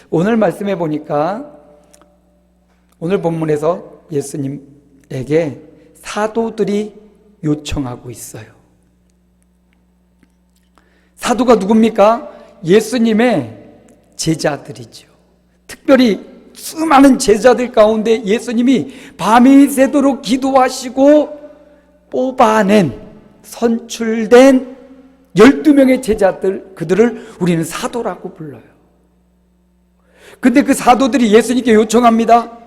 오늘 말씀해 보니까 오늘 본문에서 예수님에게 사도들이 요청하고 있어요. 사도가 누굽니까? 예수님의 제자들이죠. 특별히 수많은 제자들 가운데 예수님이 밤이 새도록 기도하시고 뽑아낸, 선출된 12명의 제자들, 그들을 우리는 사도라고 불러요. 근데 그 사도들이 예수님께 요청합니다.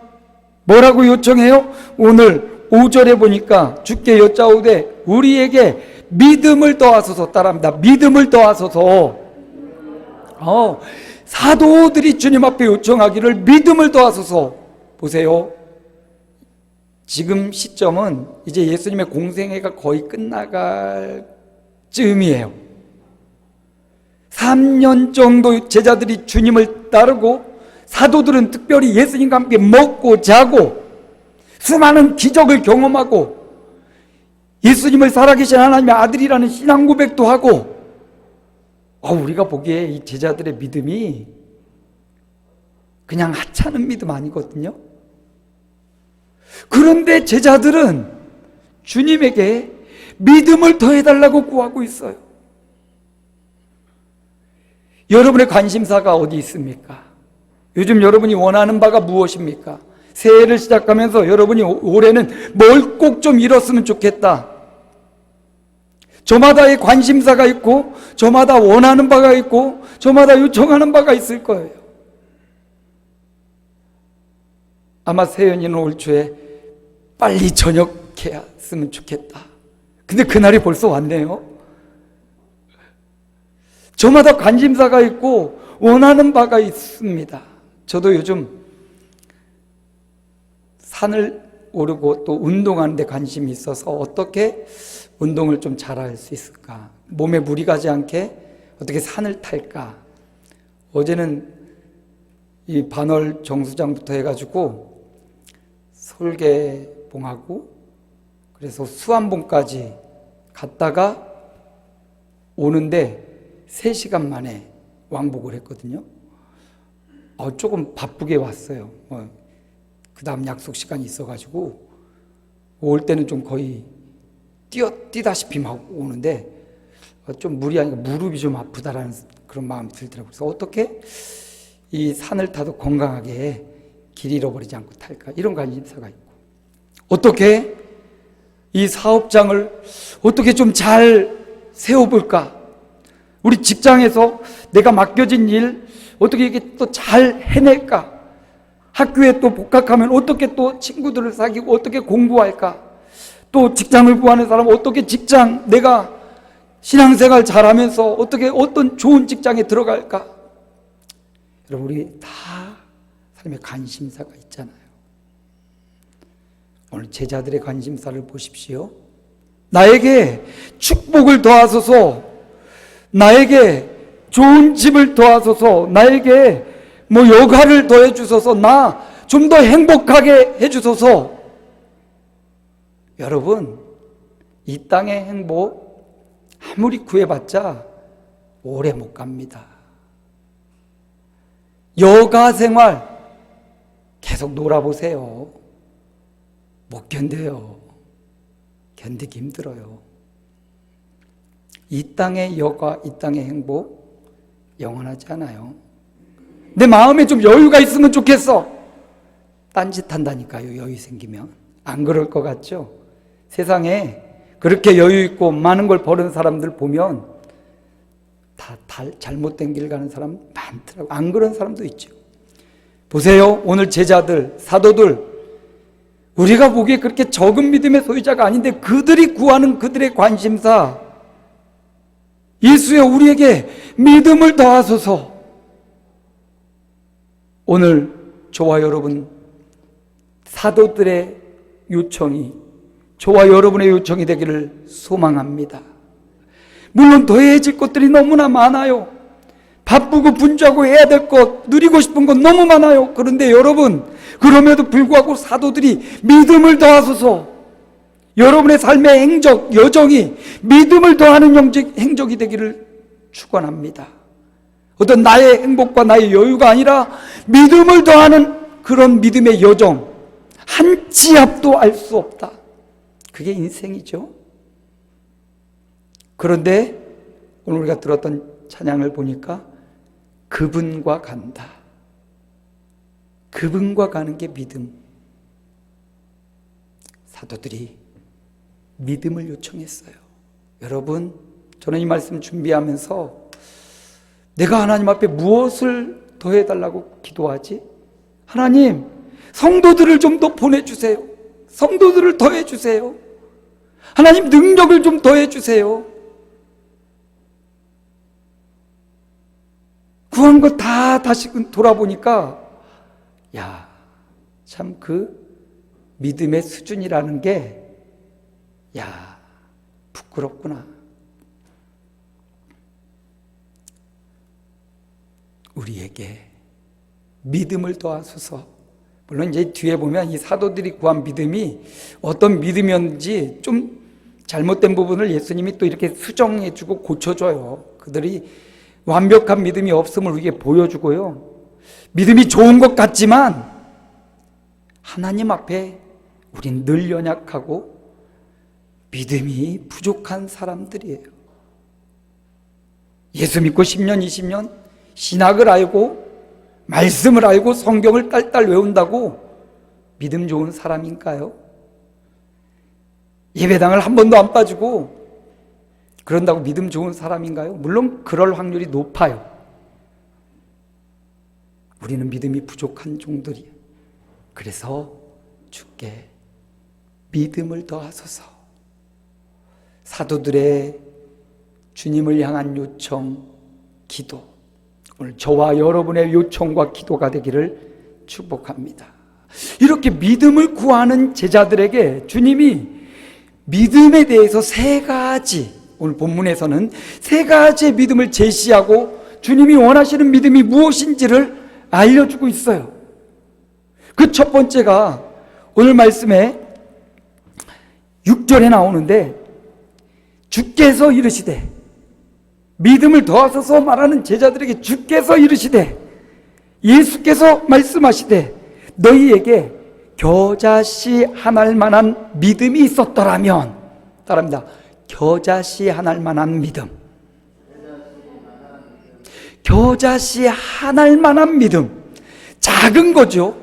뭐라고 요청해요? 오늘 5절에 보니까 주께 여짜오되 우리에게 믿음을 더하소서. 따라합니다. 믿음을 더하소서. 사도들이 주님 앞에 요청하기를 믿음을 더하소서. 보세요. 지금 시점은 이제 예수님의 공생애가 거의 끝나갈 즈음이에요. 3년 정도 제자들이 주님을 따르고, 사도들은 특별히 예수님과 함께 먹고 자고 수많은 기적을 경험하고 예수님을 살아계신 하나님의 아들이라는 신앙 고백도 하고, 우리가 보기에 이 제자들의 믿음이 그냥 하찮은 믿음 아니거든요. 그런데 제자들은 주님에게 믿음을 더해달라고 구하고 있어요. 여러분의 관심사가 어디 있습니까? 요즘 여러분이 원하는 바가 무엇입니까? 새해를 시작하면서 여러분이 올해는 뭘 꼭 좀 이뤘으면 좋겠다. 저마다의 관심사가 있고, 저마다 원하는 바가 있고, 저마다 요청하는 바가 있을 거예요. 아마 세연이는 올 초에 빨리 전역했으면 좋겠다. 근데 그날이 벌써 왔네요. 저마다 관심사가 있고 원하는 바가 있습니다. 저도 요즘 산을 오르고 또 운동하는 데 관심이 있어서 어떻게 운동을 좀 잘할 수 있을까, 몸에 무리 가지 않게 어떻게 산을 탈까. 어제는 이 반월 정수장부터 해가지고 솔개봉하고 그래서 수암봉까지 갔다가 오는데 3시간 만에 왕복을 했거든요. 조금 바쁘게 왔어요. 그 다음 약속 시간이 있어가지고 올 때는 좀 거의 뛰다시피 막 오는데 좀 무리하니까 무릎이 좀 아프다라는 그런 마음이 들더라고요. 그래서 어떻게 이 산을 타도 건강하게 길 잃어버리지 않고 탈까, 이런 관심사가 있고, 어떻게 이 사업장을 어떻게 좀 잘 세워볼까, 우리 직장에서 내가 맡겨진 일 어떻게 이게 또 잘 해낼까, 학교에 또 복학하면 어떻게 또 친구들을 사귀고 어떻게 공부할까, 또 직장을 구하는 사람은 어떻게 직장, 내가 신앙생활 잘하면서 어떻게 어떤 좋은 직장에 들어갈까. 여러분, 우리 다 삶의 관심사가 있잖아요. 오늘 제자들의 관심사를 보십시오. 나에게 축복을 더하소서, 나에게 좋은 집을 더하소서, 나에게 여가를 더해 주소서, 나 좀 더 행복하게 해 주소서. 여러분, 이 땅의 행복 아무리 구해봤자 오래 못 갑니다. 여가 생활 계속 놀아보세요. 못 견뎌요. 견디기 힘들어요. 이 땅의 여가, 이 땅의 행복 영원하지 않아요. 내 마음에 좀 여유가 있으면 좋겠어. 딴짓 한다니까요, 여유 생기면. 안 그럴 것 같죠? 세상에 그렇게 여유 있고 많은 걸 버는 사람들 보면 다 잘못된 길 가는 사람 많더라고요. 안 그런 사람도 있죠. 보세요, 오늘 제자들, 사도들, 우리가 보기에 그렇게 적은 믿음의 소유자가 아닌데 그들이 구하는 그들의 관심사, 예수여 우리에게 믿음을 더하소서. 오늘 저와 여러분, 사도들의 요청이 저와 여러분의 요청이 되기를 소망합니다. 물론 더해질 것들이 너무나 많아요. 바쁘고 분주하고 해야 될 것, 누리고 싶은 것 너무 많아요. 그런데 여러분, 그럼에도 불구하고 사도들이 믿음을 더하소서, 여러분의 삶의 행적, 여정이 믿음을 더하는 행적이 되기를 축원합니다. 어떤 나의 행복과 나의 여유가 아니라 믿음을 더하는 그런 믿음의 여정, 한 치 앞도 알 수 없다. 그게 인생이죠. 그런데 오늘 우리가 들었던 찬양을 보니까 그분과 간다. 그분과 가는 게 믿음. 사도들이 믿음을 요청했어요. 여러분, 저는 이 말씀 준비하면서 내가 하나님 앞에 무엇을 더해달라고 기도하지? 하나님, 성도들을 좀 더 보내주세요. 성도들을 더해주세요. 하나님, 능력을 좀 더해주세요. 구한 거 다 다시 돌아보니까 야, 참 그 믿음의 수준이라는 게 야, 부끄럽구나. 우리에게 믿음을 더하소서. 물론 이제 뒤에 보면 이 사도들이 구한 믿음이 어떤 믿음이었는지 좀 잘못된 부분을 예수님이 또 이렇게 수정해주고 고쳐줘요. 그들이 완벽한 믿음이 없음을 우리에게 보여주고요. 믿음이 좋은 것 같지만 하나님 앞에 우린 늘 연약하고 믿음이 부족한 사람들이에요. 예수 믿고 10년, 20년 신학을 알고 말씀을 알고 성경을 딸딸 외운다고 믿음 좋은 사람인가요? 예배당을 한 번도 안 빠지고 그런다고 믿음 좋은 사람인가요? 물론 그럴 확률이 높아요. 우리는 믿음이 부족한 종들이에요. 그래서 주께 믿음을 더하소서. 사도들의 주님을 향한 요청, 기도, 오늘 저와 여러분의 요청과 기도가 되기를 축복합니다. 이렇게 믿음을 구하는 제자들에게 주님이 믿음에 대해서 세 가지, 오늘 본문에서는 세 가지의 믿음을 제시하고 주님이 원하시는 믿음이 무엇인지를 알려주고 있어요. 그 첫 번째가 오늘 말씀에 6절에 나오는데, 주께서 이르시되, 믿음을 더하소서 말하는 제자들에게 주께서 이르시되, 예수께서 말씀하시되 너희에게 겨자씨 하나일 만한 믿음이 있었더라면, 따라합니다. 겨자씨 하나일 만한 믿음. 겨자씨 하나일 만한 믿음. 작은 거죠.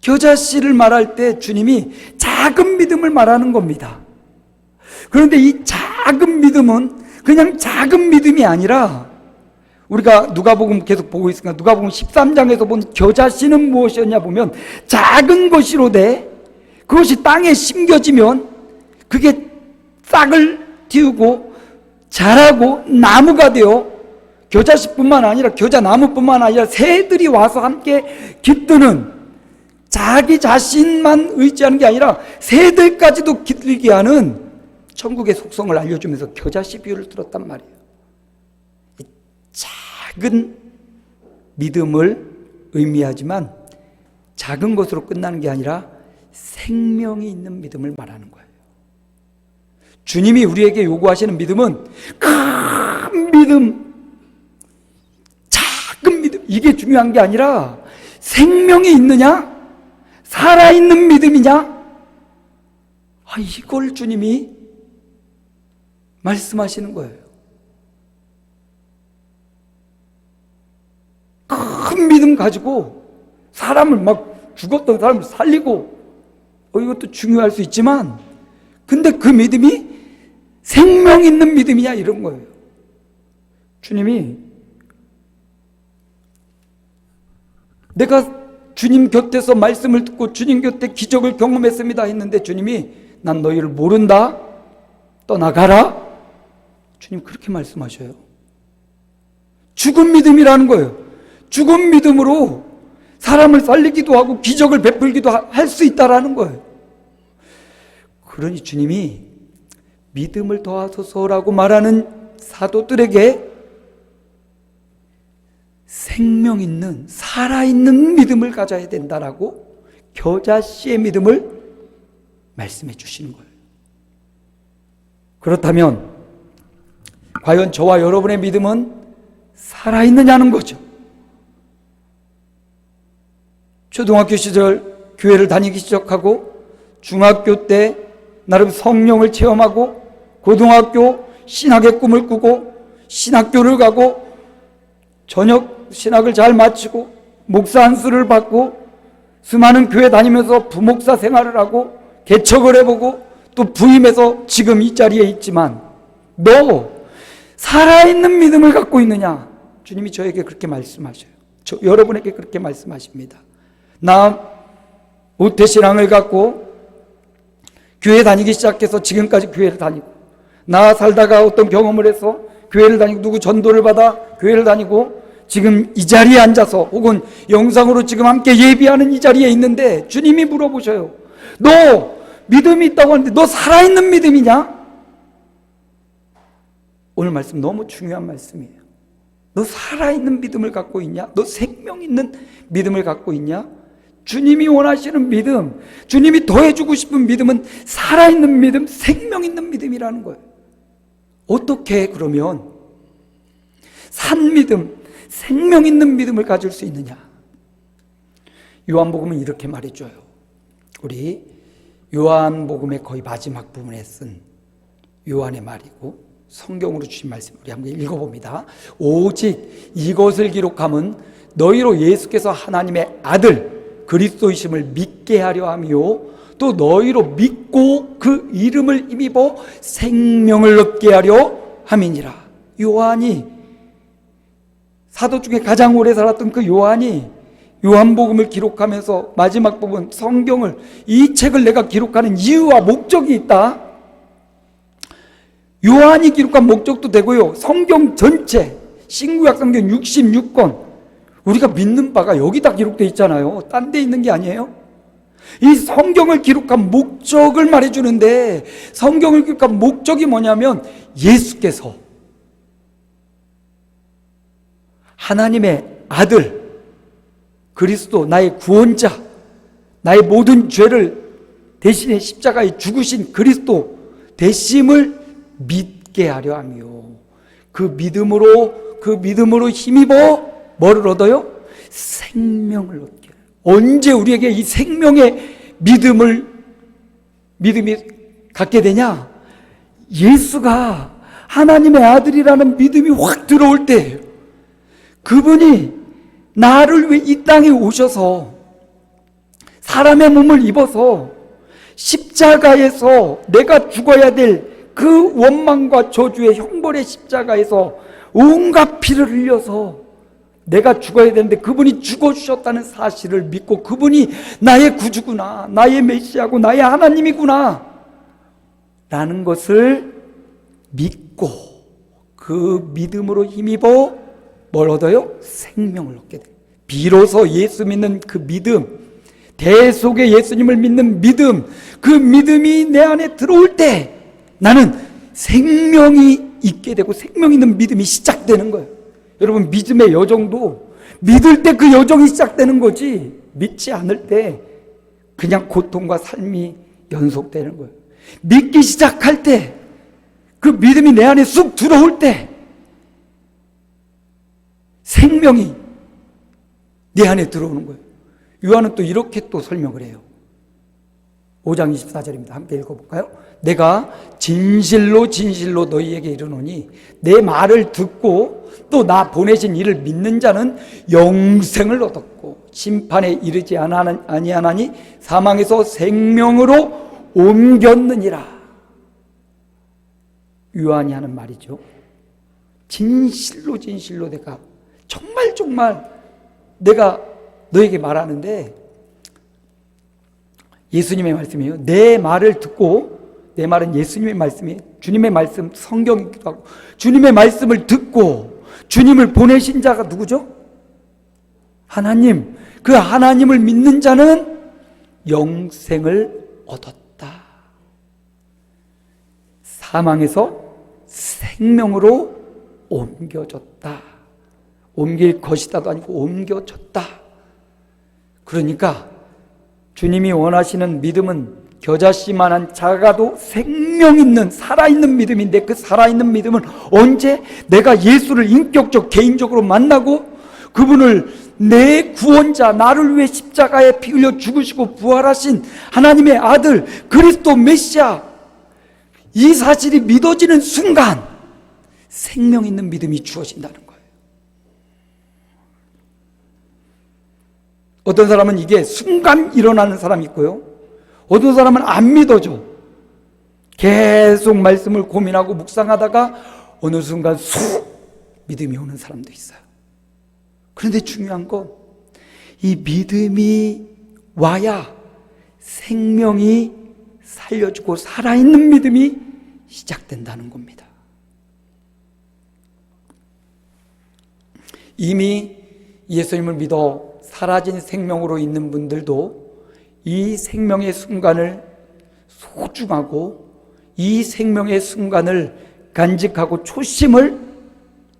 겨자씨를 말할 때 주님이 작은 믿음을 말하는 겁니다. 그런데 이 작은 믿음은 그냥 작은 믿음이 아니라, 우리가 누가복음 계속 보고 있으니까 누가복음 13장에서 본 겨자씨는 무엇이었냐 보면 작은 것이로되 그것이 땅에 심겨지면 그게 싹을 틔우고 자라고 나무가 되어 겨자씨뿐만 아니라 겨자나무뿐만 아니라 새들이 와서 함께 깃드는, 자기 자신만 의지하는 게 아니라 새들까지도 깃들게 하는 천국의 속성을 알려주면서 겨자씨 비유를 들었단 말이에요. 작은 믿음을 의미하지만 작은 것으로 끝나는 게 아니라 생명이 있는 믿음을 말하는 거예요. 주님이 우리에게 요구하시는 믿음은 큰 믿음, 작은 믿음, 이게 중요한 게 아니라 생명이 있느냐, 살아있는 믿음이냐, 이걸 주님이 말씀하시는 거예요. 큰 믿음 가지고 사람을 막 죽었던 사람을 살리고, 이것도 중요할 수 있지만, 근데 그 믿음이 생명 있는 믿음이냐, 이런 거예요. 주님이 내가 주님 곁에서 말씀을 듣고 주님 곁에 기적을 경험했습니다 했는데 주님이 난 너희를 모른다, 떠나가라, 주님 그렇게 말씀하셔요. 죽은 믿음이라는 거예요. 죽은 믿음으로 사람을 살리기도 하고 기적을 베풀기도 할 수 있다라는 거예요. 그러니 주님이 믿음을 더하소서라고 말하는 사도들에게 생명 있는, 살아있는 믿음을 가져야 된다라고 겨자씨의 믿음을 말씀해 주시는 거예요. 그렇다면 과연 저와 여러분의 믿음은 살아있느냐는 거죠. 초등학교 시절 교회를 다니기 시작하고 중학교 때 나름 성령을 체험하고 고등학교 신학의 꿈을 꾸고 신학교를 가고 저녁 신학을 잘 마치고 목사 안수를 받고 수많은 교회 다니면서 부목사 생활을 하고 개척을 해보고 또 부임해서 지금 이 자리에 있지만 너 살아있는 믿음을 갖고 있느냐? 주님이 저에게 그렇게 말씀하셔요. 여러분에게 그렇게 말씀하십니다. 나 모태신앙을 갖고 교회 다니기 시작해서 지금까지 교회를 다니고 나 살다가 어떤 경험을 해서 교회를 다니고 누구 전도를 받아 교회를 다니고 지금 이 자리에 앉아서 혹은 영상으로 지금 함께 예비하는 이 자리에 있는데 주님이 물어보셔요. 너 믿음이 있다고 하는데 너 살아있는 믿음이냐? 오늘 말씀 너무 중요한 말씀이에요. 너 살아있는 믿음을 갖고 있냐? 너 생명 있는 믿음을 갖고 있냐? 주님이 원하시는 믿음, 주님이 더해주고 싶은 믿음은 살아있는 믿음, 생명 있는 믿음이라는 거예요. 어떻게 그러면 산 믿음, 생명 있는 믿음을 가질 수 있느냐? 요한복음은 이렇게 말해줘요. 우리 요한복음의 거의 마지막 부분에 쓴 요한의 말이고 성경으로 주신 말씀 우리 한번 읽어봅니다. 오직 이것을 기록함은 너희로 예수께서 하나님의 아들 그리스도이심을 믿게 하려 함이요 또 너희로 믿고 그 이름을 힘입어 생명을 얻게 하려 함이니라. 요한이 사도 중에 가장 오래 살았던 그 요한이 요한복음을 기록하면서 마지막 부분 성경을 이 책을 내가 기록하는 이유와 목적이 있다. 요한이 기록한 목적도 되고요. 성경 전체 신구약 성경 66권 우리가 믿는 바가 여기다 기록되어 있잖아요. 딴 데 있는 게 아니에요. 이 성경을 기록한 목적을 말해주는데 성경을 기록한 목적이 뭐냐면 예수께서 하나님의 아들 그리스도 나의 구원자 나의 모든 죄를 대신에 십자가에 죽으신 그리스도 대심을 믿게 하려 하며 그 믿음으로 힘입어 뭐를 얻어요? 생명을 얻게. 언제 우리에게 이 생명의 믿음이 갖게 되냐? 예수가 하나님의 아들이라는 믿음이 확 들어올 때 그분이 나를 위해 이 땅에 오셔서 사람의 몸을 입어서 십자가에서 내가 죽어야 될 그 원망과 저주의 형벌의 십자가에서 온갖 피를 흘려서 내가 죽어야 되는데 그분이 죽어주셨다는 사실을 믿고 그분이 나의 구주구나 나의 메시아고 나의 하나님이구나 라는 것을 믿고 그 믿음으로 힘입어 뭘 얻어요? 생명을 얻게 돼요. 비로소 예수 믿는 그 믿음 대속의 예수님을 믿는 믿음 그 믿음이 내 안에 들어올 때 나는 생명이 있게 되고 생명 있는 믿음이 시작되는 거예요. 여러분 믿음의 여정도 믿을 때 그 여정이 시작되는 거지 믿지 않을 때 그냥 고통과 삶이 연속되는 거예요. 믿기 시작할 때 그 믿음이 내 안에 쑥 들어올 때 생명이 내 안에 들어오는 거예요. 요한은 또 이렇게 또 설명을 해요. 5장 24절입니다. 함께 읽어볼까요? 내가 진실로 진실로 너희에게 이르노니 내 말을 듣고 또 나 보내신 이를 믿는 자는 영생을 얻었고 심판에 이르지 아니하나니 사망에서 생명으로 옮겼느니라. 요한이 하는 말이죠. 진실로 진실로 내가 정말 내가 너에게 말하는데 예수님의 말씀이에요. 내 말을 듣고 내 말은 예수님의 말씀이에요. 주님의 말씀 성경이기도 하고 주님의 말씀을 듣고 주님을 보내신 자가 누구죠? 하나님. 그 하나님을 믿는 자는 영생을 얻었다. 사망에서 생명으로 옮겨졌다. 옮길 것이다도 아니고 옮겨졌다. 그러니까 주님이 원하시는 믿음은 겨자씨만한 작아도 생명 있는 살아있는 믿음인데, 그 살아있는 믿음은 언제 내가 예수를 인격적 개인적으로 만나고 그분을 내 구원자, 나를 위해 십자가에 피 흘려 죽으시고 부활하신 하나님의 아들 그리스도 메시아, 이 사실이 믿어지는 순간 생명 있는 믿음이 주어진다는 거예요. 어떤 사람은 이게 순간 일어나는 사람이 있고요, 어떤 사람은 안 믿어져. 계속 말씀을 고민하고 묵상하다가 어느 순간 믿음이 오는 사람도 있어요. 그런데 중요한 건 이 믿음이 와야 생명이 살려주고 살아있는 믿음이 시작된다는 겁니다. 이미 예수님을 믿어 사라진 생명으로 있는 분들도 이 생명의 순간을 소중하고 이 생명의 순간을 간직하고 초심을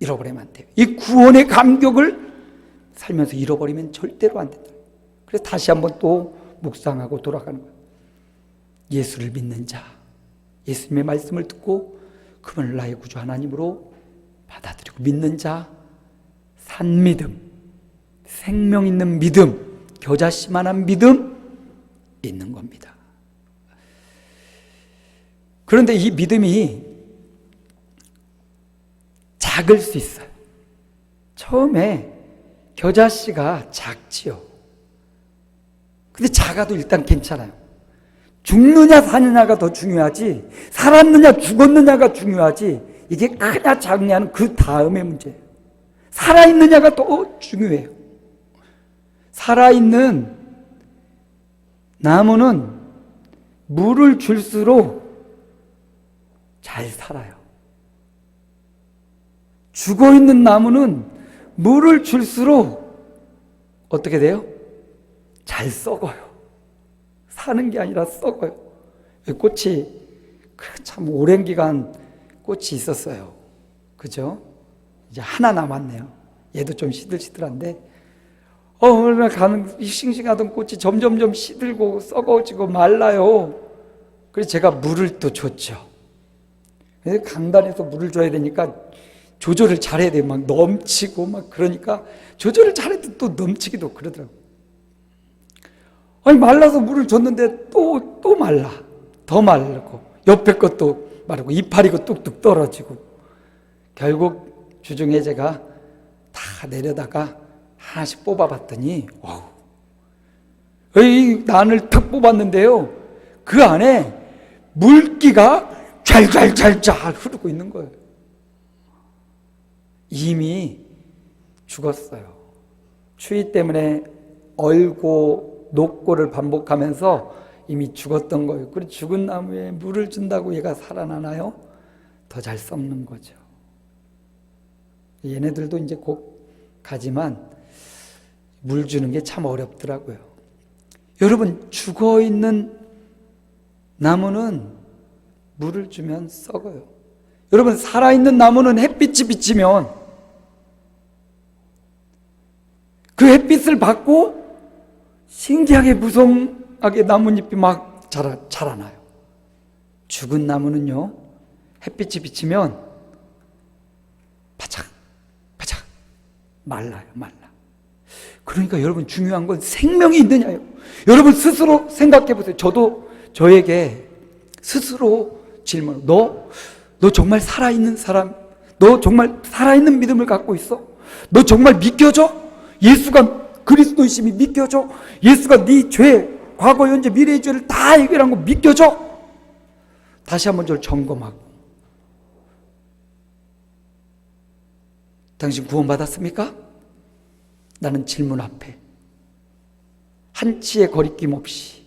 잃어버리면 안 돼요. 이 구원의 감격을 살면서 잃어버리면 절대로 안 된다. 그래서 다시 한번 또 묵상하고 돌아가는 거예요. 예수를 믿는 자, 예수님의 말씀을 듣고 그분을 나의 구주 하나님으로 받아들이고 믿는 자, 산 믿음, 생명 있는 믿음, 겨자씨만한 믿음 있는 겁니다. 그런데 이 믿음이 작을 수 있어요. 처음에 겨자씨가 작지요. 근데 작아도 일단 괜찮아요. 죽느냐 사느냐가 더 중요하지, 살았느냐 죽었느냐가 중요하지, 이게 크냐 작냐는 그 다음의 문제예요. 살아있느냐가 더 중요해요. 살아있는 나무는 물을 줄수록 잘 살아요. 죽어있는 나무는 물을 줄수록 어떻게 돼요? 잘 썩어요. 사는 게 아니라 썩어요. 꽃이 참 오랜 기간 꽃이 있었어요. 그죠? 이제 하나 남았네요. 얘도 좀 시들시들한데, 얼마나 싱싱하던 꽃이 점점점 시들고 썩어지고 말라요. 그래서 제가 물을 또 줬죠. 그래서 강단에서 물을 줘야 되니까 조절을 잘해야 돼요. 막 넘치고 막 그러니까 조절을 잘해도 또 넘치기도 그러더라고요. 아니 말라서 물을 줬는데 또 말라. 더 말르고 옆에 것도 마르고 이파리고 뚝뚝 떨어지고, 결국 주중에 제가 다 내려다가 하나씩 뽑아봤더니 이 난을 탁 뽑았는데요, 그 안에 물기가 잘 흐르고 있는 거예요. 이미 죽었어요. 추위 때문에 얼고 녹고를 반복하면서 이미 죽었던 거예요. 그리고 죽은 나무에 물을 준다고 얘가 살아나나요? 더 잘 썩는 거죠. 얘네들도 이제 곧 가지만 물 주는 게 참 어렵더라고요. 여러분, 죽어있는 나무는 물을 주면 썩어요. 여러분, 살아있는 나무는 햇빛이 비치면 그 햇빛을 받고 신기하게 무성하게 나뭇잎이 막 자라나요. 죽은 나무는요, 햇빛이 비치면 바짝 말라요. 그러니까 여러분, 중요한 건 생명이 있느냐예요. 여러분 스스로 생각해 보세요. 저도 저에게 스스로 질문, 너 정말 살아있는 사람? 너 정말 살아있는 믿음을 갖고 있어? 너 정말 믿겨져? 예수가 그리스도이심이 믿겨져? 예수가 네 죄, 과거, 현재, 미래의 죄를 다 해결한 거 믿겨져? 다시 한번 저를 점검하고, 당신 구원받았습니까? 나는 질문 앞에 한치의 거리낌 없이,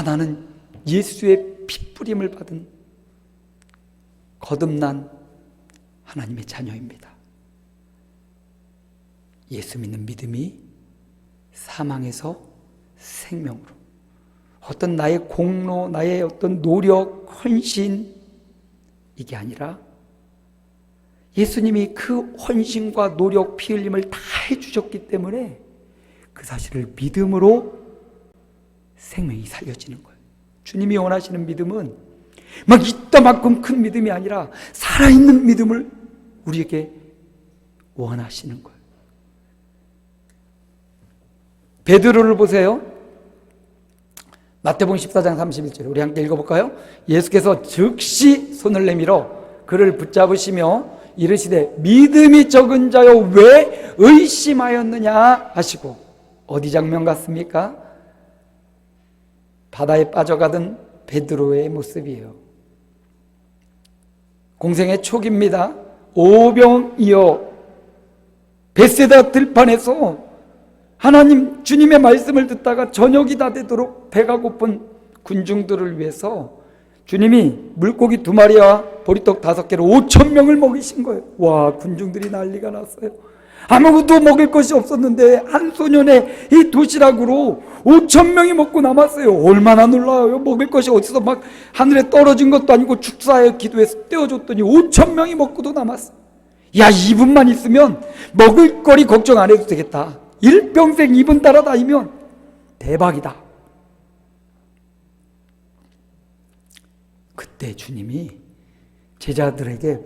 나는 예수의 핏부림을 받은 거듭난 하나님의 자녀입니다. 예수 믿는 믿음이 사망에서 생명으로, 어떤 나의 공로, 나의 어떤 노력, 헌신, 이게 아니라 예수님이 그 헌신과 노력, 피 흘림을 다 해주셨기 때문에 그 사실을 믿음으로 생명이 살려지는 거예요. 주님이 원하시는 믿음은 막 이따만큼 큰 믿음이 아니라 살아있는 믿음을 우리에게 원하시는 거예요. 베드로를 보세요. 마태복음 14장 31절 우리 함께 읽어볼까요? 예수께서 즉시 손을 내밀어 그를 붙잡으시며 이르시되 믿음이 적은 자여 왜 의심하였느냐 하시고, 어디 장면 같습니까? 바다에 빠져가던 베드로의 모습이에요. 공생의 초기입니다. 오병이어 벳세다 들판에서 하나님 주님의 말씀을 듣다가 저녁이 다 되도록 배가 고픈 군중들을 위해서 주님이 물고기 2마리와 보리떡 5개로 5,000명을 먹이신 거예요. 와, 군중들이 난리가 났어요. 아무것도 먹을 것이 없었는데 한 소년의 이 도시락으로 5,000명이 먹고 남았어요. 얼마나 놀라워요. 먹을 것이 어디서 막 하늘에 떨어진 것도 아니고 축사에 기도해서 떼어줬더니 5,000명이 먹고도 남았어요. 야, 이분만 있으면 먹을 거리 걱정 안 해도 되겠다. 일평생 이분 따라다니면 대박이다. 그때 주님이 제자들에게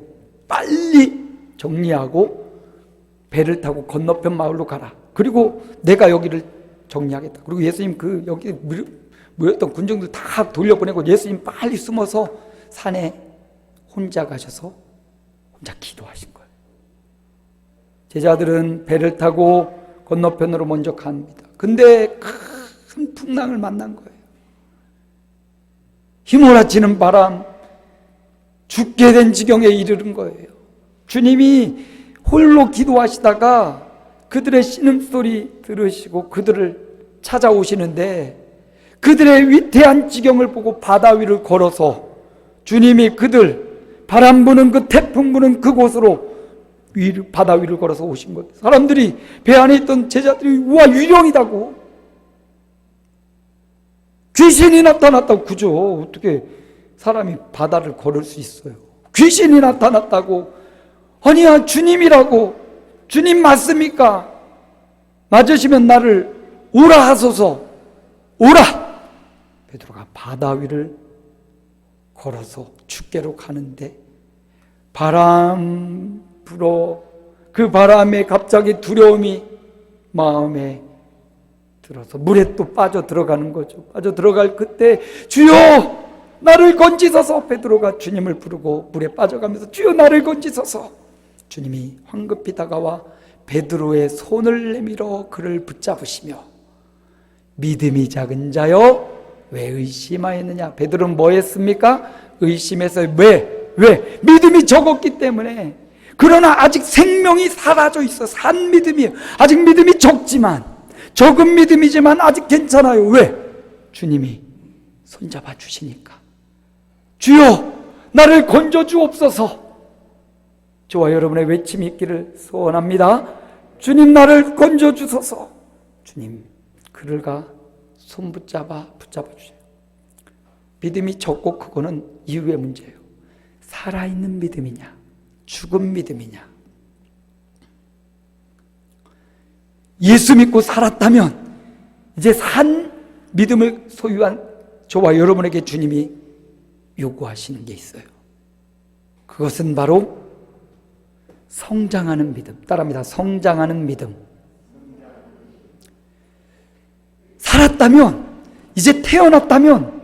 빨리 정리하고 배를 타고 건너편 마을로 가라. 그리고 내가 여기를 정리하겠다. 그리고 예수님 여기 모였던 군중들 다 돌려보내고 예수님 빨리 숨어서 산에 혼자 가셔서 혼자 기도하신 거예요. 제자들은 배를 타고 건너편으로 먼저 갑니다. 근데 큰 풍랑을 만난 거예요. 휘몰아치는 바람, 죽게 된 지경에 이르는 거예요. 주님이 홀로 기도하시다가 그들의 신음소리 들으시고 그들을 찾아오시는데, 그들의 위태한 지경을 보고 바다 위를 걸어서 주님이 그들 바람 부는 그 태풍 부는 그곳으로 바다 위를 걸어서 오신 거예요. 사람들이, 배 안에 있던 제자들이 우와 유령이다고, 귀신이 나타났다고. 그죠? 어떻게 사람이 바다를 걸을 수 있어요? 귀신이 나타났다고. 아니야, 주님이라고. 주님 맞습니까? 맞으시면 나를 오라 하소서. 오라. 베드로가 바다 위를 걸어서 죽게로 가는데 바람 불어 그 바람에 갑자기 두려움이 마음에 들어서 물에 또 빠져 들어가는 거죠. 빠져 들어갈 그때 주여 나를 건지소서. 베드로가 주님을 부르고 물에 빠져가면서 주여 나를 건지소서. 주님이 황급히 다가와 베드로의 손을 내밀어 그를 붙잡으시며 믿음이 작은 자여 왜 의심하였느냐. 베드로는 뭐 했습니까? 의심해서 왜? 믿음이 적었기 때문에. 그러나 아직 생명이 사라져 있어. 산 믿음이에요. 아직 믿음이 적은 믿음이지만 아직 괜찮아요. 왜? 주님이 손잡아 주시니까. 주여 나를 건져 주옵소서. 저와 여러분의 외침이 있기를 소원합니다. 주님 나를 건져 주소서. 주님 그를가 손 붙잡아 주세요. 믿음이 적고 크고는 이후의 문제예요. 살아있는 믿음이냐 죽은 믿음이냐. 예수 믿고 살았다면 이제 산 믿음을 소유한 저와 여러분에게 주님이 요구하시는 게 있어요. 그것은 바로 성장하는 믿음. 따라합니다. 성장하는 믿음. 살았다면, 이제 태어났다면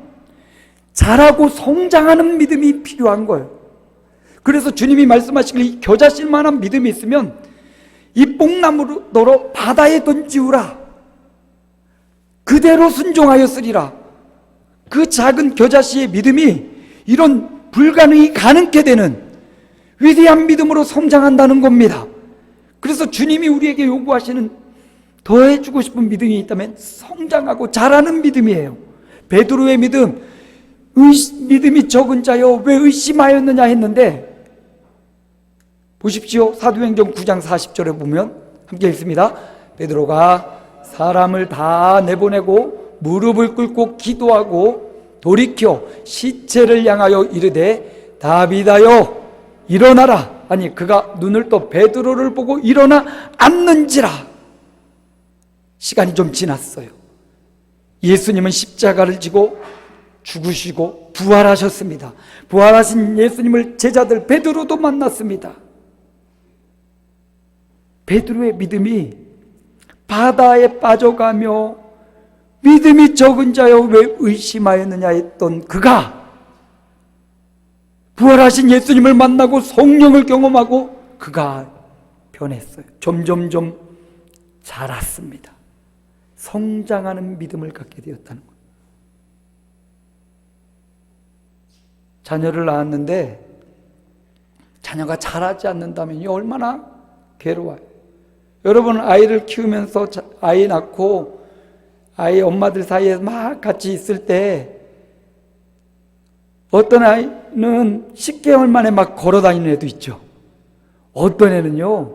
자라고 성장하는 믿음이 필요한 거예요. 그래서 주님이 말씀하시길 이 겨자씨 만한 믿음이 있으면 이 뽕나무로 너로 바다에 던지우라. 그대로 순종하였으리라. 그 작은 겨자씨의 믿음이 이런 불가능이 가능케 되는 위대한 믿음으로 성장한다는 겁니다. 그래서 주님이 우리에게 요구하시는 더해주고 싶은 믿음이 있다면 성장하고 자라는 믿음이에요. 베드로의 믿음, 믿음이 적은 자여 왜 의심하였느냐 했는데, 보십시오. 사도행전 9장 40절에 보면 함께 읽습니다. 베드로가 사람을 다 내보내고 무릎을 꿇고 기도하고 돌이켜 시체를 향하여 이르되 다비다여 일어나라. 아니 그가 눈을 떠 베드로를 보고 일어나 앉는지라. 시간이 좀 지났어요. 예수님은 십자가를 지고 죽으시고 부활하셨습니다. 부활하신 예수님을 제자들 베드로도 만났습니다. 베드로의 믿음이 바다에 빠져가며 믿음이 적은 자여 왜 의심하였느냐 했던 그가 부활하신 예수님을 만나고 성령을 경험하고 그가 변했어요. 점점점 자랐습니다. 성장하는 믿음을 갖게 되었다는 거예요. 자녀를 낳았는데 자녀가 자라지 않는다면 얼마나 괴로워요. 여러분, 아이를 키우면서 아이 낳고 아이 엄마들 사이에 막 같이 있을 때 어떤 아이는 10개월 만에 막 걸어 다니는 애도 있죠. 어떤 애는요,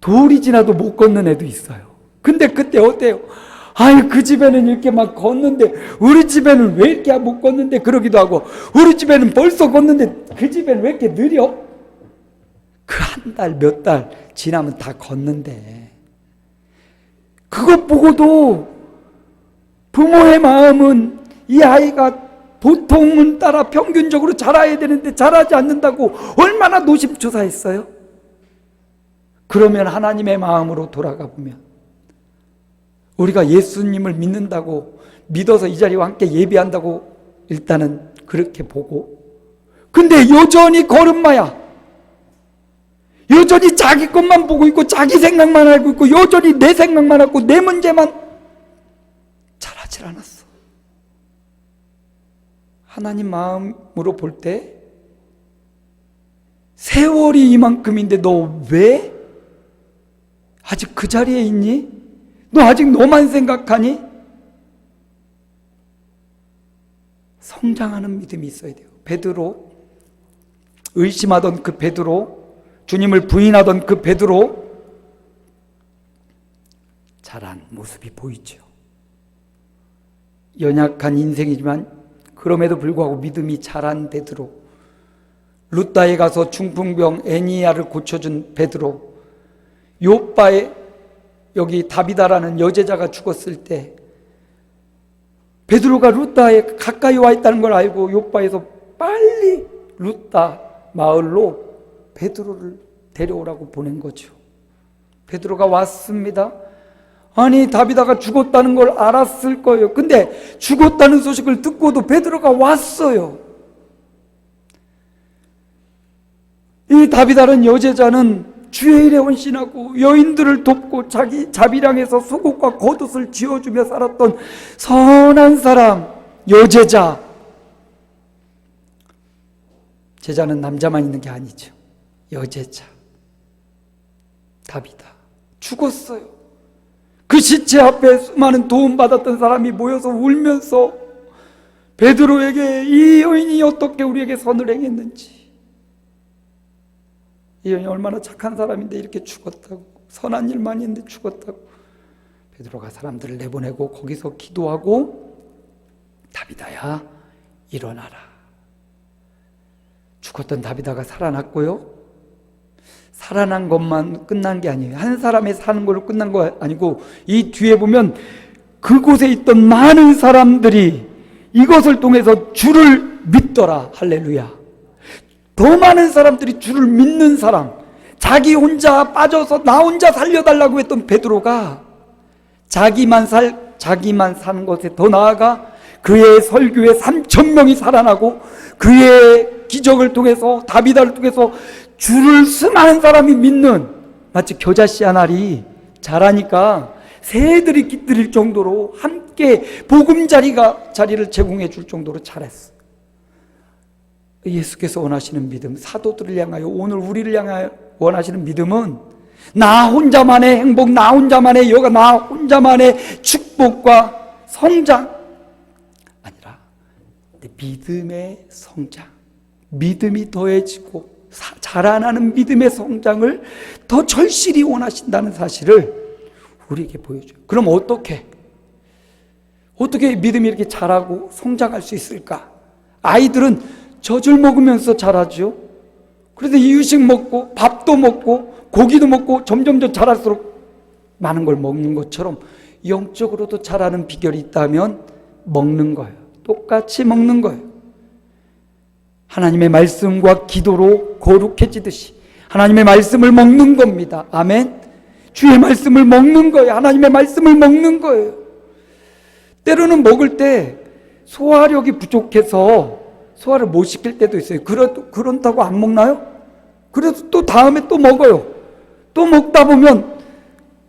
돌이 지나도 못 걷는 애도 있어요. 근데 그때 어때요? 아유, 그 집에는 이렇게 막 걷는데 우리 집에는 왜 이렇게 못 걷는데, 그러기도 하고, 우리 집에는 벌써 걷는데 그 집에는 왜 이렇게 느려? 그 한 달, 몇 달 지나면 다 걷는데, 그것 보고도 부모의 마음은 이 아이가 보통은 따라 평균적으로 자라야 되는데 자라지 않는다고 얼마나 노심초사했어요? 그러면 하나님의 마음으로 돌아가 보면, 우리가 예수님을 믿는다고, 믿어서 이 자리와 함께 예배한다고 일단은 그렇게 보고, 근데 여전히 걸음마야, 여전히 자기 것만 보고 있고 자기 생각만 알고 있고 여전히 내 생각만 하고 내 문제만 잘하질 않았어. 하나님 마음으로 볼 때 세월이 이만큼인데 너 왜 아직 그 자리에 있니? 너 아직 너만 생각하니? 성장하는 믿음이 있어야 돼요. 베드로, 의심하던 그 베드로, 주님을 부인하던 그 베드로, 자란 모습이 보이죠. 연약한 인생이지만 그럼에도 불구하고 믿음이 자란 베드로, 루다에 가서 중풍병 애니야를 고쳐준 베드로, 요바에 여기 다비다라는 여제자가 죽었을 때 베드로가 루다에 가까이 와 있다는 걸 알고 요바에서 빨리 루다 마을로 베드로를 데려오라고 보낸 거죠. 베드로가 왔습니다. 아니, 다비다가 죽었다는 걸 알았을 거예요. 근데 죽었다는 소식을 듣고도 베드로가 왔어요. 이 다비다라는 여제자는 주의 일에 헌신하고 여인들을 돕고 자기 자비량에서 속옷과 겉옷을 지어주며 살았던 선한 사람, 여제자. 제자는 남자만 있는 게 아니죠. 여제자 다비다 죽었어요. 그 시체 앞에 수많은 도움받았던 사람이 모여서 울면서 베드로에게 이 여인이 어떻게 우리에게 선을 행했는지, 이 여인이 얼마나 착한 사람인데 이렇게 죽었다고, 선한 일만 했는데 죽었다고. 베드로가 사람들을 내보내고 거기서 기도하고, 다비다야 일어나라. 죽었던 다비다가 살아났고요. 살아난 것만 끝난 게 아니에요. 한 사람이 사는 걸로 끝난 거 아니고, 이 뒤에 보면 그곳에 있던 많은 사람들이 이것을 통해서 주를 믿더라. 할렐루야. 더 많은 사람들이 주를 믿는 사람, 자기 혼자 빠져서 나 혼자 살려달라고 했던 베드로가 자기만 사는 것에 더 나아가 그의 설교에 3,000명이 살아나고, 그의 기적을 통해서, 다비다를 통해서 주를 수많은 사람이 믿는, 마치 겨자씨 한 알이 자라니까 새들이 깃들일 정도로 함께 복음자리를 제공해 줄 정도로 자랐어. 예수께서 원하시는 믿음, 사도들을 향하여, 오늘 우리를 향하여 원하시는 믿음은 나 혼자만의 행복, 나 혼자만의 여가, 나 혼자만의 축복과 성장 아니라 믿음의 성장, 믿음이 더해지고 자라나는 믿음의 성장을 더 절실히 원하신다는 사실을 우리에게 보여줘요. 그럼 어떻게 믿음이 이렇게 자라고 성장할 수 있을까? 아이들은 젖을 먹으면서 자라죠. 그래서 이유식 먹고 밥도 먹고 고기도 먹고 점점 자랄수록 많은 걸 먹는 것처럼 영적으로도 자라는 비결이 있다면 먹는 거예요. 똑같이 먹는 거예요. 하나님의 말씀과 기도로 거룩해지듯이 하나님의 말씀을 먹는 겁니다. 아멘. 주의 말씀을 먹는 거예요. 하나님의 말씀을 먹는 거예요. 때로는 먹을 때 소화력이 부족해서 소화를 못 시킬 때도 있어요. 그런다고 안 먹나요? 그래서 또 다음에 또 먹어요. 또 먹다 보면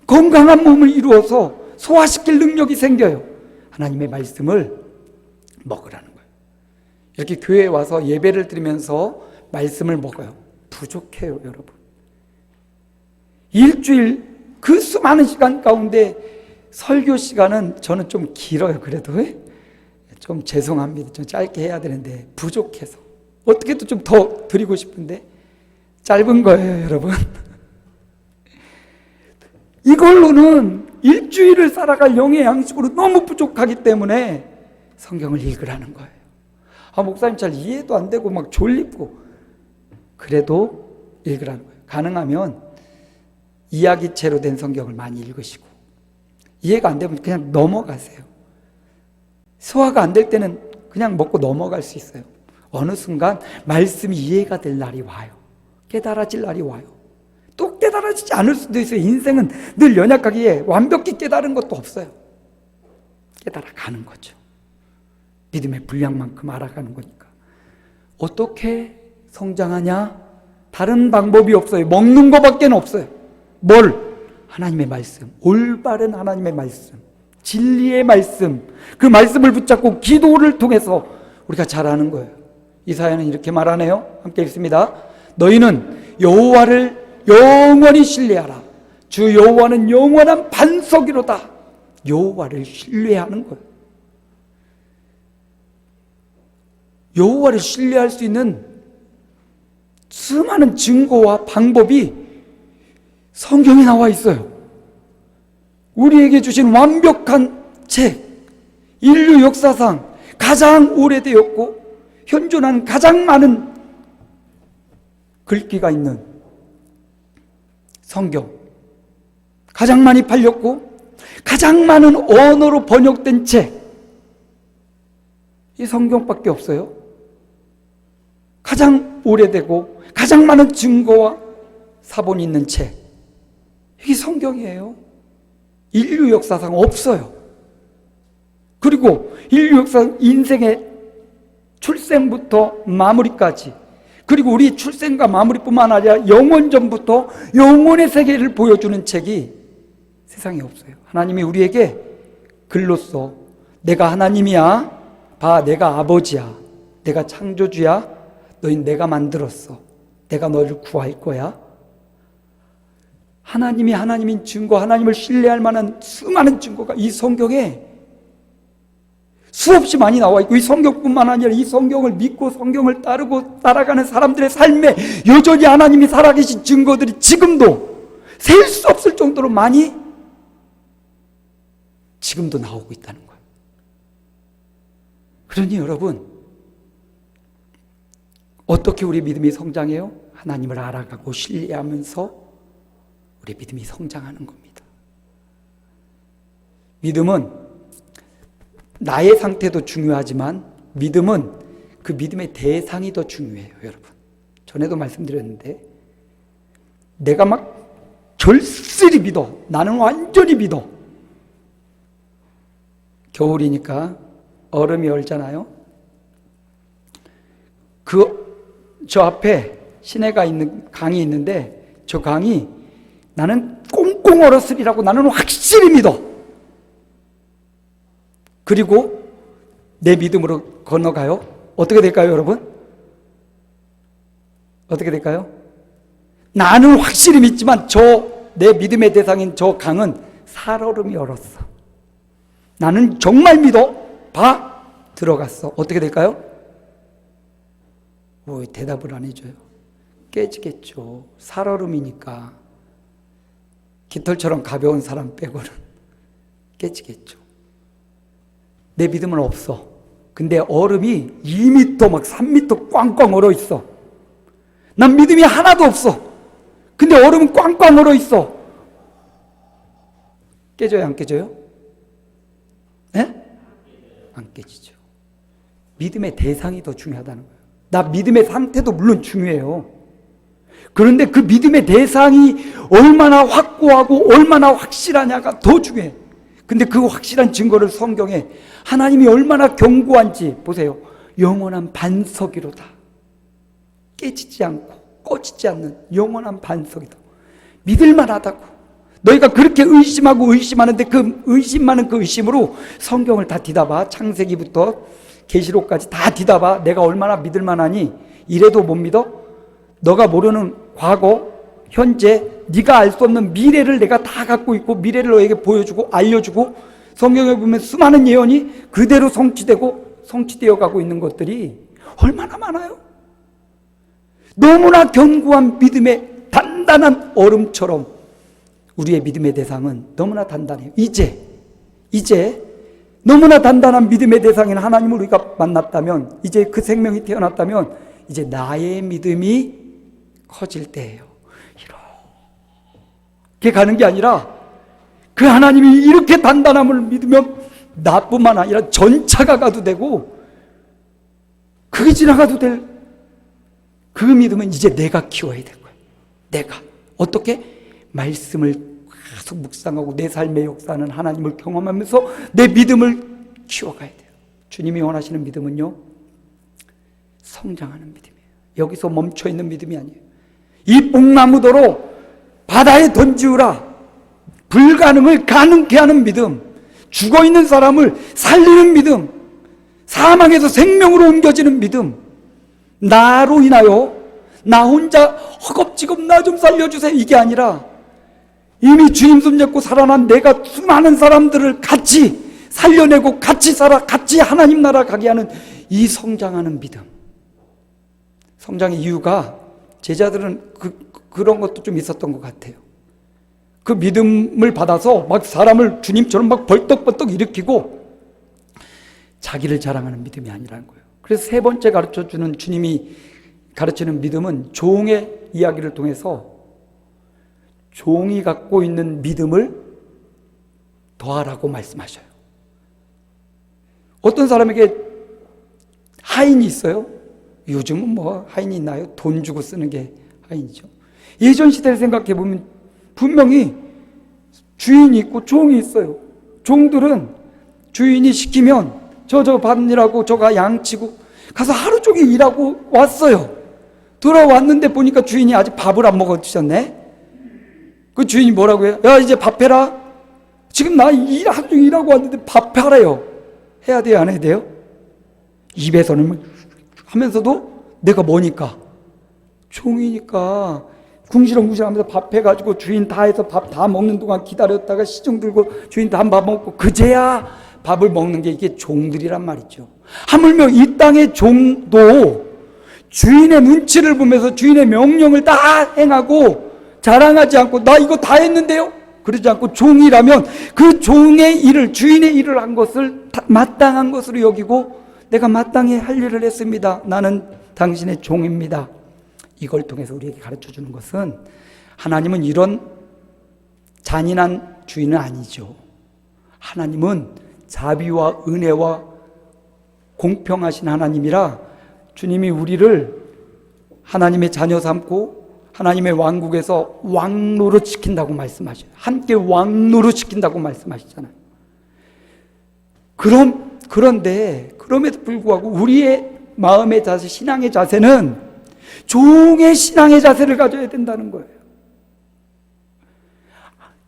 건강한 몸을 이루어서 소화시킬 능력이 생겨요. 하나님의 말씀을 먹으라는 거예요. 이렇게 교회에 와서 예배를 드리면서 말씀을 먹어요. 부족해요, 여러분. 일주일 그 수많은 시간 가운데 설교 시간은 저는 좀 길어요. 그래도 좀 죄송합니다. 좀 짧게 해야 되는데 부족해서 어떻게든 좀 더 드리고 싶은데 짧은 거예요, 여러분. 이걸로는 일주일을 살아갈 영의 양식으로 너무 부족하기 때문에 성경을 읽으라는 거예요. 목사님 잘 이해도 안 되고 막 졸립고 그래도 읽으라는 거예요. 가능하면 이야기체로 된 성경을 많이 읽으시고 이해가 안 되면 그냥 넘어가세요. 소화가 안 될 때는 그냥 먹고 넘어갈 수 있어요. 어느 순간 말씀이 이해가 될 날이 와요. 깨달아질 날이 와요. 또 깨달아지지 않을 수도 있어요. 인생은 늘 연약하기에 완벽히 깨달은 것도 없어요. 깨달아가는 거죠. 믿음의 분량만큼 알아가는 거니까. 어떻게 성장하냐? 다른 방법이 없어요. 먹는 것밖에 없어요. 뭘? 하나님의 말씀, 올바른 하나님의 말씀, 진리의 말씀, 그 말씀을 붙잡고 기도를 통해서 우리가 잘하는 거예요. 이사야는 이렇게 말하네요. 함께 읽습니다. 너희는 여호와를 영원히 신뢰하라. 주 여호와는 영원한 반석이로다. 여호와를 신뢰하는 거예요. 여호와를 신뢰할 수 있는 수많은 증거와 방법이 성경에 나와 있어요. 우리에게 주신 완벽한 책, 인류 역사상 가장 오래되었고 현존한 가장 많은 글귀가 있는 성경, 가장 많이 팔렸고 가장 많은 언어로 번역된 책, 이 성경밖에 없어요. 가장 오래되고 가장 많은 증거와 사본이 있는 책, 이게 성경이에요. 인류 역사상 없어요. 그리고 인류 역사상 인생의 출생부터 마무리까지, 그리고 우리 출생과 마무리뿐만 아니라 영원전부터 영원의 세계를 보여주는 책이 세상에 없어요. 하나님이 우리에게 글로써 내가 하나님이야, 봐 내가 아버지야, 내가 창조주야, 너희는 내가 만들었어, 내가 너를 구할 거야. 하나님이 하나님인 증거, 하나님을 신뢰할 만한 수많은 증거가 이 성경에 수없이 많이 나와 있고, 이 성경뿐만 아니라 이 성경을 믿고 성경을 따르고 따라가는 사람들의 삶에 여전히 하나님이 살아계신 증거들이 지금도 셀 수 없을 정도로 많이 지금도 나오고 있다는 거예요. 그러니 여러분, 어떻게 우리 믿음이 성장해요? 하나님을 알아가고 신뢰하면서 우리 믿음이 성장하는 겁니다. 믿음은 나의 상태도 중요하지만 믿음은 그 믿음의 대상이 더 중요해요, 여러분. 전에도 말씀드렸는데, 내가 막 절실히 믿어, 나는 완전히 믿어. 겨울이니까 얼음이 얼잖아요. 저 앞에 시내가 있는 강이 있는데, 저 강이 나는 꽁꽁 얼었으리라고 나는 확실히 믿어. 그리고 내 믿음으로 건너가요. 어떻게 될까요, 여러분? 어떻게 될까요? 나는 확실히 믿지만 내 믿음의 대상인 저 강은 살얼음이 얼었어. 나는 정말 믿어. 봐, 들어갔어. 어떻게 될까요? 대답을 안 해줘요. 깨지겠죠. 살얼음이니까. 깃털처럼 가벼운 사람 빼고는 깨지겠죠. 내 믿음은 없어. 근데 얼음이 2m 막 3m 꽝꽝 얼어 있어. 난 믿음이 하나도 없어. 근데 얼음은 꽝꽝 얼어 있어. 깨져요, 안 깨져요? 네? 안 깨지죠. 믿음의 대상이 더 중요하다는 거예요. 나 믿음의 상태도 물론 중요해요. 그런데 그 믿음의 대상이 얼마나 확고하고 얼마나 확실하냐가 더 중요해. 근데 그 확실한 증거를 성경에 하나님이 얼마나 견고한지 보세요. 영원한 반석이로다. 깨지지 않고 꺼지지 않는 영원한 반석이다. 믿을만하다고. 너희가 그렇게 의심하고 의심하는데 그 의심만은 그 의심으로 성경을 다 뒤다봐. 창세기부터 계시록까지 다 뒤다봐. 내가 얼마나 믿을만하니? 이래도 못 믿어? 너가 모르는 과거, 현재, 네가 알 수 없는 미래를 내가 다 갖고 있고 미래를 너에게 보여주고 알려주고 성경에 보면 수많은 예언이 그대로 성취되어 가고 있는 것들이 얼마나 많아요. 너무나 견고한 믿음의 단단한 얼음처럼 우리의 믿음의 대상은 너무나 단단해요. 이제 너무나 단단한 믿음의 대상인 하나님을 우리가 만났다면, 이제 그 생명이 태어났다면 이제 나의 믿음이 커질 때예요. 이렇게 가는 게 아니라 그 하나님이 이렇게 단단함을 믿으면 나뿐만 아니라 전차가 가도 되고 그게 지나가도 될 그 믿음은 이제 내가 키워야 될 거예요. 내가 어떻게? 말씀을 계속 묵상하고 내 삶의 역사는 하나님을 경험하면서 내 믿음을 키워가야 돼요. 주님이 원하시는 믿음은요, 성장하는 믿음이에요. 여기서 멈춰있는 믿음이 아니에요. 이 뽕나무도로 바다에 던지우라. 불가능을 가능케 하는 믿음, 죽어있는 사람을 살리는 믿음, 사망에서 생명으로 옮겨지는 믿음. 나로 인하여 나 혼자 허겁지겁 나 좀 살려주세요 이게 아니라 이미 주님 손잡고 살아난 내가 수많은 사람들을 같이 살려내고 같이 살아 같이 하나님 나라 가게 하는 이 성장하는 믿음. 성장의 이유가 제자들은 그런 것도 좀 있었던 것 같아요. 그 믿음을 받아서 막 사람을 주님처럼 막 벌떡벌떡 일으키고 자기를 자랑하는 믿음이 아니라는 거예요. 그래서 세 번째 가르쳐주는 주님이 가르치는 믿음은 종의 이야기를 통해서 종이 갖고 있는 믿음을 더하라고 말씀하셔요. 어떤 사람에게 하인이 있어요? 요즘은 뭐 하인이 있나요? 돈 주고 쓰는 게 하인이죠. 예전 시대를 생각해 보면 분명히 주인이 있고 종이 있어요. 종들은 주인이 시키면 저 받느라고 저가 양치고 가서 하루 종일 일하고 왔어요. 돌아왔는데 보니까 주인이 아직 밥을 안 먹어주셨네. 그 주인이 뭐라고 해요? 야, 이제 밥 해라. 지금 나 하루 종일 일하고 왔는데 밥 하래요. 해야 돼요, 안 해야 돼요? 입에서는 하면서도 내가 뭐니까? 종이니까 궁시렁궁시렁하면서 밥 해가지고 주인 다 해서 밥 다 먹는 동안 기다렸다가 시중 들고 주인 다 밥 먹고 그제야 밥을 먹는 게 이게 종들이란 말이죠. 하물며 이 땅의 종도 주인의 눈치를 보면서 주인의 명령을 다 행하고 자랑하지 않고 나 이거 다 했는데요? 그러지 않고 종이라면 그 종의 일을, 주인의 일을 한 것을 마땅한 것으로 여기고 내가 마땅히 할 일을 했습니다. 나는 당신의 종입니다. 이걸 통해서 우리에게 가르쳐주는 것은 하나님은 이런 잔인한 주인은 아니죠. 하나님은 자비와 은혜와 공평하신 하나님이라 주님이 우리를 하나님의 자녀 삼고 하나님의 왕국에서 왕노릇 시킨다고 말씀하셔요. 함께 왕노릇 시킨다고 말씀하시잖아요. 그런데 그럼에도 불구하고 우리의 마음의 자세, 신앙의 자세는 종의 신앙의 자세를 가져야 된다는 거예요.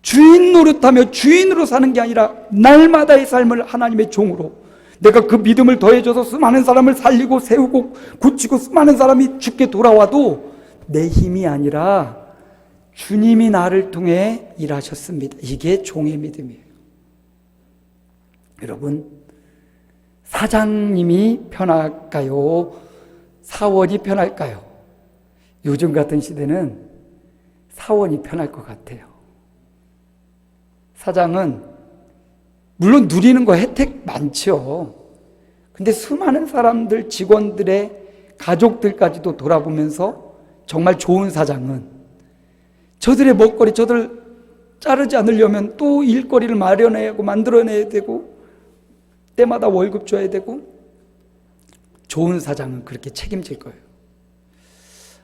주인 노릇하며 주인으로 사는 게 아니라 날마다의 삶을 하나님의 종으로, 내가 그 믿음을 더해줘서 수많은 사람을 살리고 세우고 고치고 수많은 사람이 죽게 돌아와도 내 힘이 아니라 주님이 나를 통해 일하셨습니다. 이게 종의 믿음이에요. 여러분, 사장님이 편할까요? 사원이 편할까요? 요즘 같은 시대는 사원이 편할 것 같아요. 사장은 물론 누리는 거 혜택 많죠. 근데 수많은 사람들, 직원들의 가족들까지도 돌아보면서 정말 좋은 사장은 저들의 먹거리, 저들 자르지 않으려면 또 일거리를 마련해야 하고 만들어내야 되고 때마다 월급 줘야 되고 좋은 사장은 그렇게 책임질 거예요.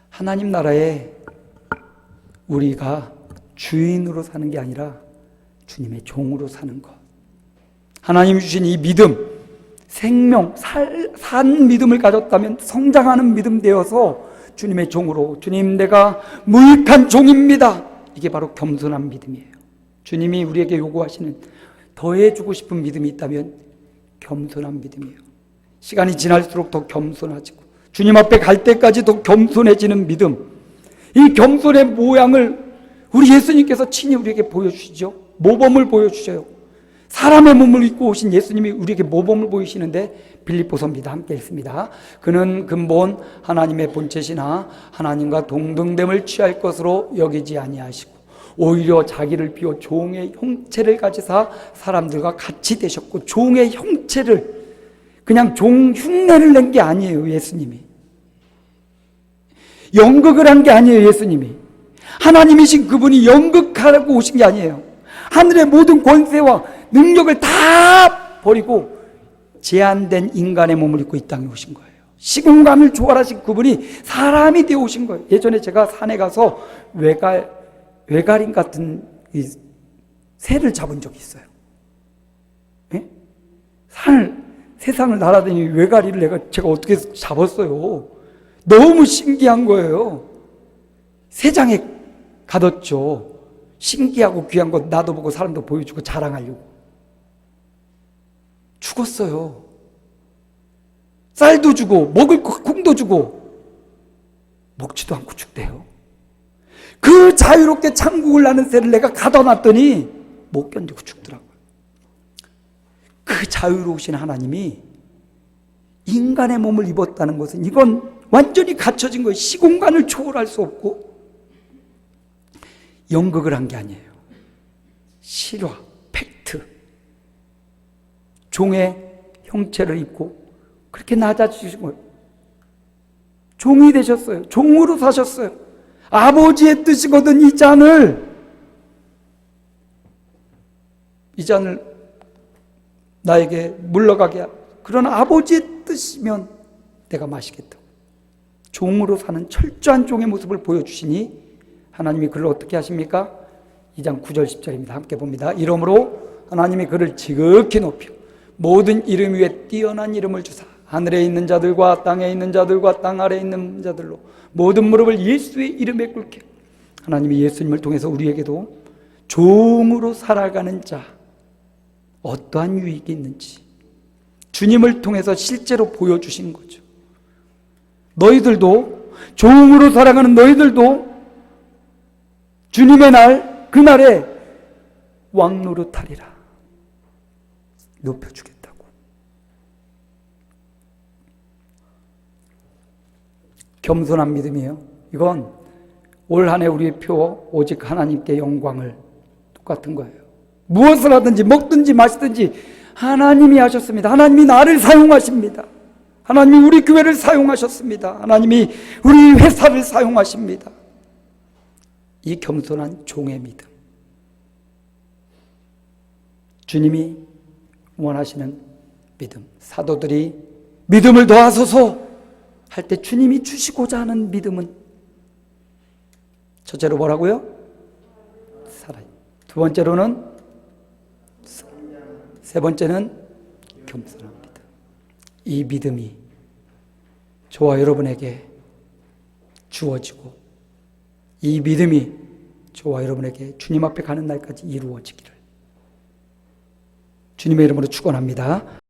하나님 나라에 우리가 주인으로 사는 게 아니라 주님의 종으로 사는 것. 하나님이 주신 이 믿음, 생명, 산 믿음을 가졌다면 성장하는 믿음 되어서 주님의 종으로, 주님 내가 무익한 종입니다. 이게 바로 겸손한 믿음이에요. 주님이 우리에게 요구하시는 더해주고 싶은 믿음이 있다면 겸손한 믿음이에요. 시간이 지날수록 더 겸손해지고 주님 앞에 갈 때까지 더 겸손해지는 믿음. 이 겸손의 모양을 우리 예수님께서 친히 우리에게 보여주시죠. 모범을 보여주셔요. 사람의 몸을 입고 오신 예수님이 우리에게 모범을 보이시는데 빌립보서입니다. 함께 읽습니다. 그는 근본 하나님의 본체시나 하나님과 동등됨을 취할 것으로 여기지 아니하시고 오히려 자기를 비워 종의 형체를 가지사 사람들과 같이 되셨고, 종의 형체를, 그냥 종 흉내를 낸 게 아니에요. 예수님이 연극을 한 게 아니에요. 예수님이 하나님이신 그분이 연극하라고 오신 게 아니에요. 하늘의 모든 권세와 능력을 다 버리고 제한된 인간의 몸을 입고 이 땅에 오신 거예요. 시공간을 초월하신 그분이 사람이 되어 오신 거예요. 예전에 제가 산에 가서 외가린 같은 이 새를 잡은 적이 있어요. 예? 세상을 날아다니는 외가리를 제가 어떻게 잡았어요. 너무 신기한 거예요. 새장에 가뒀죠. 신기하고 귀한 거 나도 보고 사람도 보여주고 자랑하려고. 죽었어요. 쌀도 주고 먹을 거 콩도 주고 먹지도 않고 죽대요. 그 자유롭게 천국을 나는 새를 내가 가둬놨더니 못 견디고 죽더라고요. 그 자유로우신 하나님이 인간의 몸을 입었다는 것은 이건 완전히 갖춰진 거예요. 시공간을 초월할 수 없고 연극을 한 게 아니에요. 실화, 팩트. 종의 형체를 입고 그렇게 낮아지신 거예요. 종이 되셨어요. 종으로 사셨어요. 아버지의 뜻이거든. 이 잔을 나에게 물러가게, 그러나 아버지의 뜻이면 내가 마시겠다고 종으로 사는 철저한 종의 모습을 보여주시니 하나님이 그를 어떻게 하십니까? 2장 9절 10절입니다. 함께 봅니다. 이러므로 하나님이 그를 지극히 높여 모든 이름 위에 뛰어난 이름을 주사 하늘에 있는 자들과 땅에 있는 자들과 땅 아래에 있는 자들로 모든 무릎을 예수의 이름에 꿇게. 하나님이 예수님을 통해서 우리에게도 종으로 살아가는 자, 어떠한 유익이 있는지 주님을 통해서 실제로 보여주신 거죠. 너희들도, 종으로 살아가는 너희들도 주님의 날, 그날에 왕노릇하리라. 높여주겠다고. 겸손한 믿음이에요. 이건 올 한 해 우리의 표, 오직 하나님께 영광을, 똑같은 거예요. 무엇을 하든지 먹든지 마시든지 하나님이 하셨습니다. 하나님이 나를 사용하십니다. 하나님이 우리 교회를 사용하셨습니다. 하나님이 우리 회사를 사용하십니다. 이 겸손한 종의 믿음, 주님이 원하시는 믿음. 사도들이 믿음을 더하소서 할 때 주님이 주시고자 하는 믿음은 첫째로 뭐라고요? 살아요. 두 번째로는, 세 번째는 겸손한 믿음. 이 믿음이 저와 여러분에게 주어지고 이 믿음이 저와 여러분에게 주님 앞에 가는 날까지 이루어지기를 주님의 이름으로 축원합니다.